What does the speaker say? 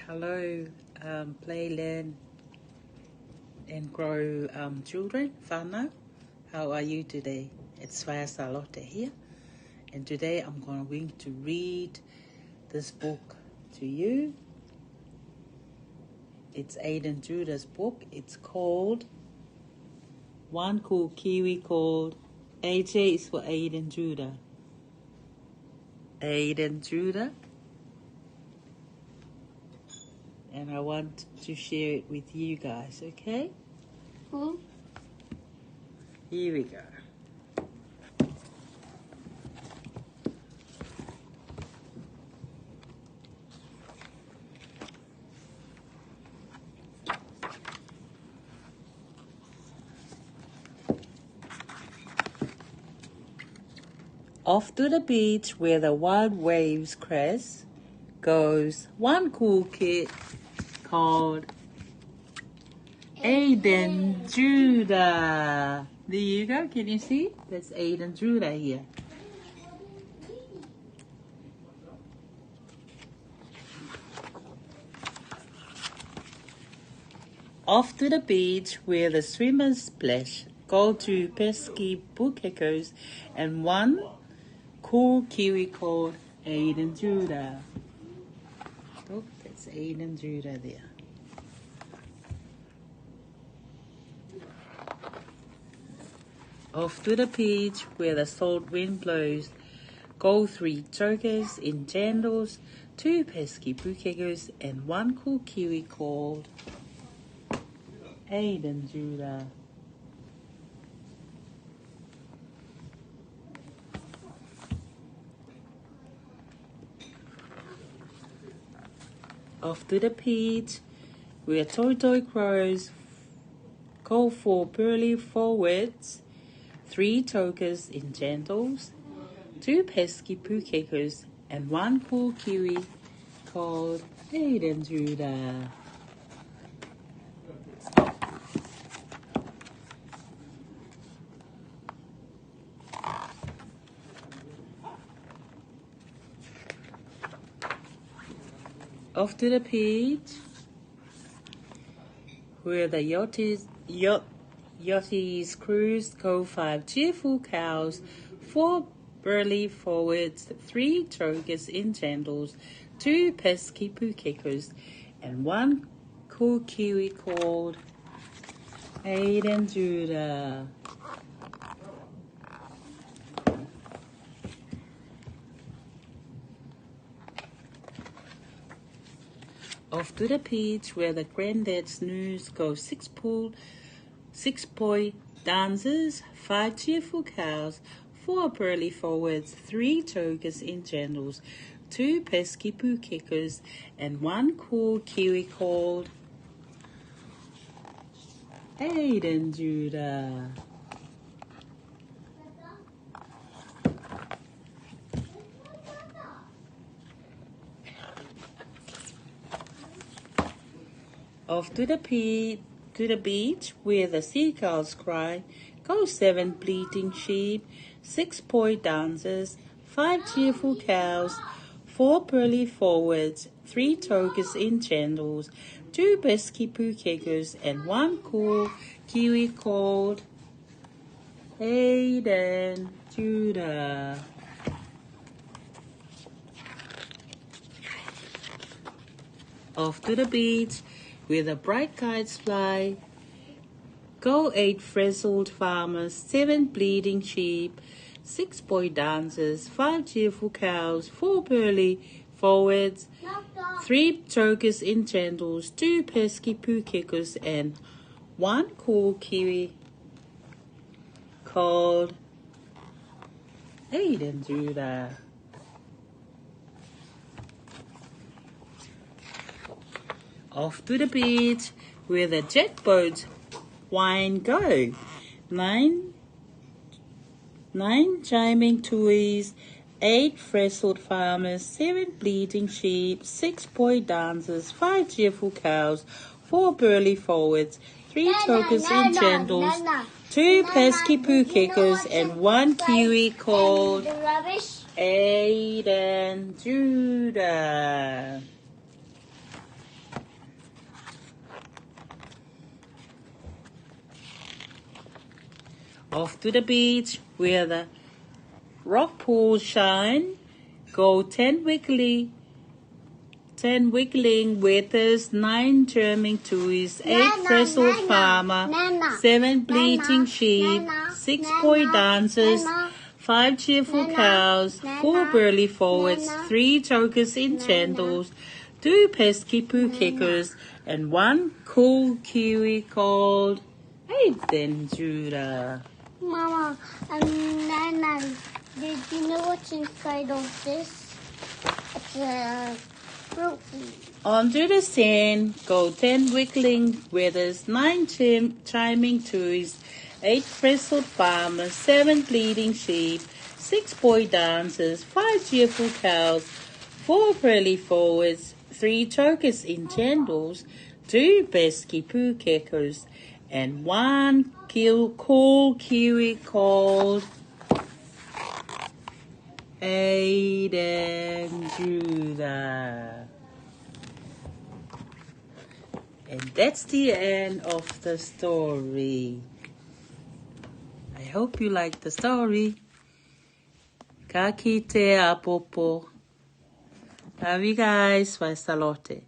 Hello, play, learn, and grow children. Whānau, how are you today? It's Whaea Salote here, and today I'm going to read this book to you. It's Aiden Judah's book. It's called One Cool Kiwi called AJ is for Aiden Judah. Aiden Judah. And I want to share it with you guys, okay? Cool. Here we go. Off to the beach where the wild waves crest goes one cool kid called Aiden Judah. There you go. Can you see? That's Aiden Judah here. Off to the beach where the swimmers splash, go to pesky bukkekos and one cool kiwi called Aiden Judah. Oh, that's Aiden Judah there. Off to the beach where the salt wind blows, go 3 chokers in jandals, 2 pesky bukkekos and 1 cool kiwi called Aiden Judah. Off to the beach where toi crows call for burly forwards, 3 tokers in jandals, 2 pesky bukkekos and 1 cool kiwi called Aiden Judah. Off to the beach where the yachties cruise, go 5 cheerful cows, 4 burly forwards, 3 chokers in jandals, 2 pesky bukkekos and 1 cool kiwi called Aiden Judah. Off to the beach where the granddad snooze go 6 boy dancers, 5 cheerful cows, 4 burly forwards, 3 chokers in jandals, 2 pesky bukkekos and 1 cool kiwi called Aiden Judah. Off to the beach where the seagulls cry, go 7 bleating sheep, 6 boy dancers, 5 cheerful cows, 4 burly forwards, 3 tokers in jandals, 2 pesky bukkekos and 1 cool kiwi called Aiden Judah. Off to the beach where the bright kites fly, go 8 frizzled farmers, 7 bleeding sheep, 6 boy dancers, 5 cheerful cows, 4 burly forwards, 3 chokers in jandals, 2 pesky bukkekos and 1 cool kiwi called Aiden Judah. Off to the beach where the jet boats whine go. 9 chiming tuis, 8 frizzled farmers, 7 bleating sheep, 6 boy dancers, 5 cheerful cows, 4 burly forwards, 3 chokers in jandals, 2 pesky bukkekos and 1 kiwi called Aiden Judah. Off to the beach where the rock pools shine. Go 10 wiggling withers, 9 charming toys, 8 frizzled farmer, 7 bleating sheep, 6 boy dancers, 5 cheerful cows, 4 burly forwards, 3 jokers in chandles, 2 pesky poo kickers, and 1 cool kiwi called Hayden Judah. Mama, Nana, did you know what's inside of this? It's a fruit. Under the sand go 10 wiggling withers, 9 chiming toys, 8 frizzled farmers, 7 bleating sheep, 6 boy dancers, 5 cheerful cows, 4 pearly forwards, 3 jokers in chandles, 2 pesky poo kickers, and 1 cool kiwi called Hayden Judah. And that's the end of the story. I hope you liked the story. Ka kite a popo. Love you guys. Whaea Salote.